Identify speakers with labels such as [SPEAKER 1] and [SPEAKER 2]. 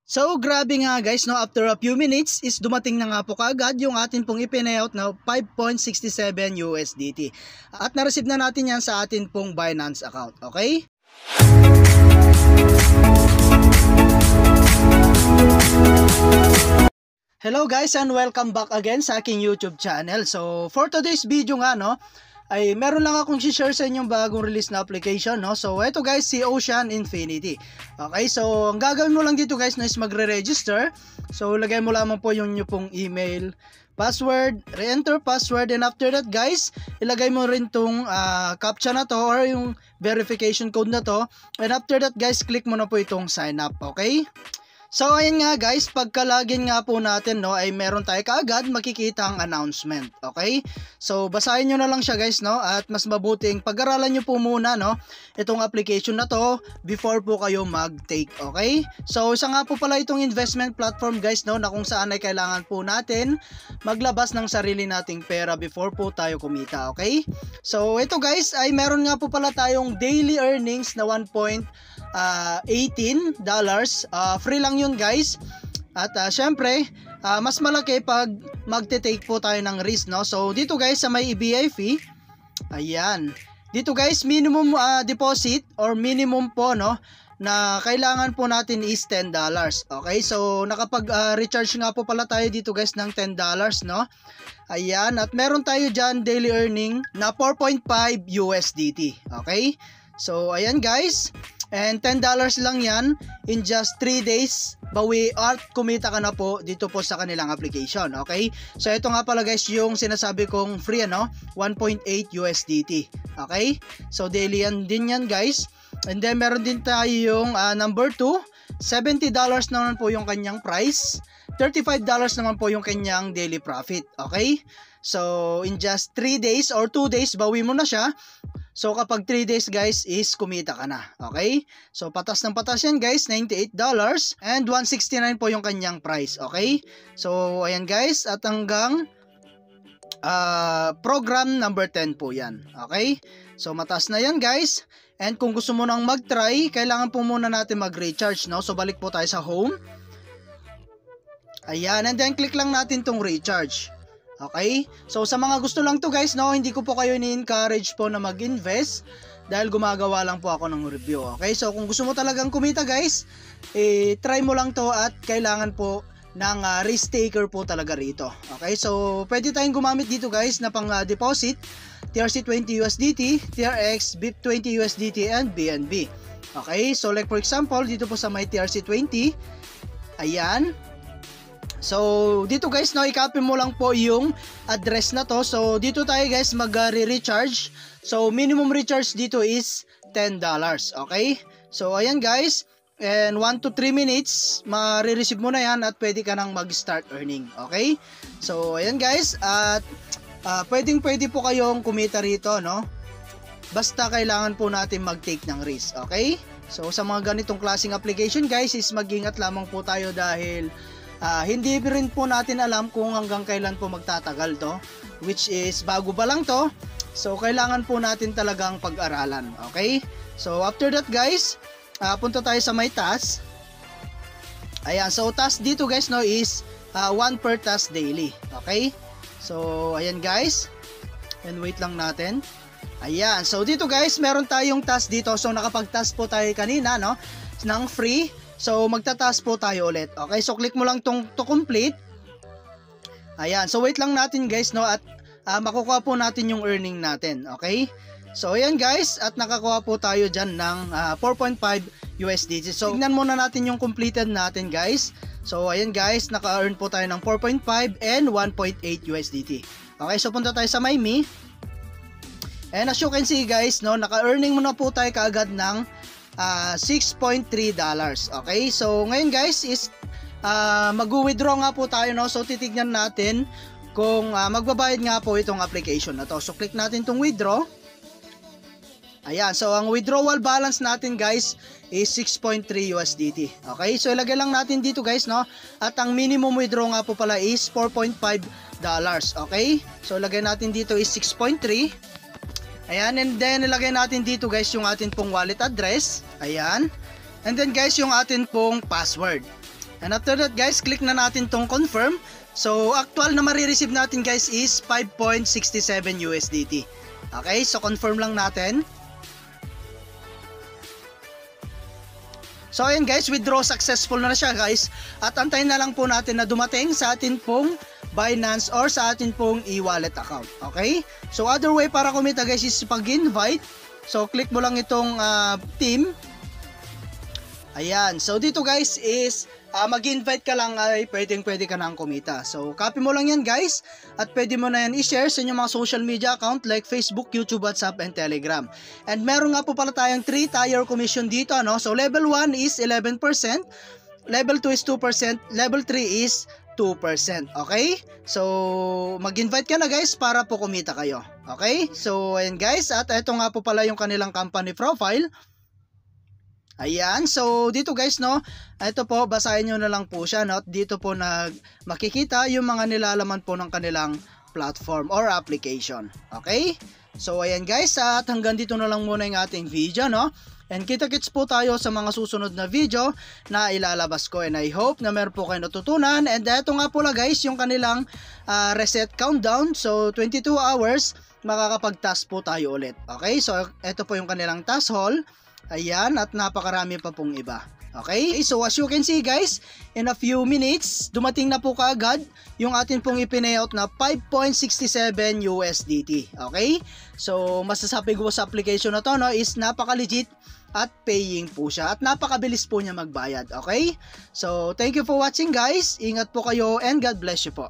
[SPEAKER 1] So grabe nga guys, no, after a few minutes is dumating na nga po kaagad yung atin pong ipinayout na 5.67 USDT. At na-receive na natin yan sa atin pong Binance account, okay? Hello guys and welcome back again sa aking YouTube channel. So for today's video nga, no, ay meron lang akong share sa inyong bagong release na application, no. So ito guys, si Ocean Infinity. Okay, so ang gagawin mo lang dito guys, no, is magre-register. So lagay mo lamang po yung nyo pong email, password, re-enter password, and after that guys, ilagay mo rin tong captcha na to or yung verification code na to, and after that guys, click mo na po itong sign up, okay? So ayan nga guys, pagka-login nga po natin, no, ay meron tayo kaagad makikita ang announcement, okay? So basahin nyo na lang siya guys, no, at mas mabuting pag-aralan nyo po muna, no, itong application na to before po kayo mag-take, okay? So isa nga po pala itong investment platform guys, no, na kung saan ay kailangan po natin maglabas ng sarili nating pera before po tayo kumita, okay? So ito guys, ay meron nga po pala tayong daily earnings na $18. Free lang yun guys. At syempre, mas malaki pag magte-take po tayo ng risk, no? So dito guys sa may EBI fee, ayan, dito guys minimum deposit or minimum po, no, na kailangan po natin is $10. Okay, so nakapag-recharge nga po pala tayo dito guys ng $10, no? Ayan, at meron tayo dyan daily earning na 4.5 USDT. Okay, so ayan guys, and $10 lang yan in just 3 days. Bawi at kumita ka na po dito po sa kanilang application, okay? So ito nga pala guys yung sinasabi kong free, ano, 1.8 USDT, okay? So daily yan din yan guys. And then meron din tayo yung number 2, $70 naman po yung kanyang price, $35 naman po yung kanyang daily profit, okay? So in just 3 days or 2 days, bawi mo na siya. So kapag 3 days guys is kumita ka na, okay? So patas ng patas yan guys, $98 and $169 po yung kanyang price, okay? So ayan guys, at hanggang program number 10 po yan, okay? So mataas na yan guys. And kung gusto mo nang mag-try, kailangan po muna natin mag-recharge, no? So balik po tayo sa home. Ayan, and then click lang natin tong recharge. Okay? So sa mga gusto lang to guys, no, hindi ko po kayo ni-encourage po na mag-invest dahil gumagawa lang po ako ng review. Okay? So kung gusto mo talagang kumita guys, try mo lang to at kailangan po ng risk taker po talaga rito. Okay? So pwede tayong gumamit dito guys na pang deposit, TRC20 USDT, TRX, BIP20 USDT, and BNB. Okay? So like for example, dito po sa my TRC20, ayan. So dito guys, no, i-copy mo lang po yung address na to. So dito tayo guys mag-recharge. So minimum recharge dito is $10, okay? So ayan guys, and 1 to 3 minutes ma-receive mo na yan at pwede ka nang mag-start earning, okay? So ayan guys, at pwede po kayong kumita rito, no? Basta kailangan po natin mag-take ng risk, okay? So sa mga ganitong klaseng application guys, is mag-ingat lamang po tayo dahil hindi rin po natin alam kung hanggang kailan po magtatagal to, which is bago pa lang to. So kailangan po natin talagang pag-aralan, okay? So after that guys, punta tayo sa my task. Ayan, so task dito guys, no, is 1 per task daily, okay? So ayan guys, and wait lang natin. Ayan, so dito guys meron tayong task dito. So nakapag-task po tayo kanina, no, ng free. So magta-task po tayo ulit. Okay, so click mo lang tong to complete. Ayan, so wait lang natin guys, no, at makukuha po natin yung earning natin. Okay, so ayan guys, at nakakuha po tayo dyan ng 4.5 USDT. So tignan muna natin yung completed natin guys. So ayan guys, naka-earn po tayo ng 4.5 and 1.8 USDT. Okay, so punta tayo sa MyMe. And as you can see guys, no, naka-earning muna po tayo kaagad ng $6.3. Okay, so ngayon guys is mag-withdraw nga po tayo, no. So titignan natin kung magbabayad nga po itong application na to. So click natin itong withdraw. Ayan, so ang withdrawal balance natin guys is 6.3 USDT. Okay, so ilagay lang natin dito guys, no, at ang minimum withdraw nga po pala is $4.5. Okay, so ilagay natin dito is 6.3. Ayan, and then ilagay natin dito guys yung atin pong wallet address. Ayan. And then guys yung atin pong password. And after that guys, click na natin tong confirm. So actual na marireceive natin guys is 5.67 USDT. Okay, so confirm lang natin. So ayan guys, withdraw successful na siya guys. At antayin na lang po natin na dumating sa atin pong Binance or sa atin pong e-wallet account. Okay? So other way para kumita guys is pag-invite. So click mo lang itong team. Ayan. So dito guys is mag-invite ka lang ay pwede ka nang kumita. So copy mo lang yan guys at pwede mo na yan i-share sa inyong mga social media account like Facebook, YouTube, WhatsApp, and Telegram. And meron nga po pala tayong 3-tier commission dito. Ano? So level 1 is 11%, level 2 is 2%, level 3 is 2%. Okay? So mag-invite ka na guys para po kumita kayo. Okay? So ayan guys, at ito nga po pala yung kanilang company profile. Ayan, so dito guys no, ito po, basahin nyo na lang po siya, no? Dito po makikita yung mga nilalaman po ng kanilang platform or application. Okay? So ayan guys, at hanggang dito na lang muna yung ating video, no? And kita-kits po tayo sa mga susunod na video na ilalabas ko, and I hope na meron po kayo natutunan. And ito nga po guys, yung kanilang reset countdown. So 22 hours, makakapag-task po tayo ulit. Okay, so ito po yung kanilang task haul. Ayan, at napakarami pa pong iba. Okay, so as you can see guys, in a few minutes, dumating na po kaagad yung atin pong ipineout na 5.67 USDT. Okay, so masasabi ko sa application na to, no, is napaka-legit at paying po siya at napakabilis po niya magbayad. Okay, so thank you for watching guys, ingat po kayo and God bless you po.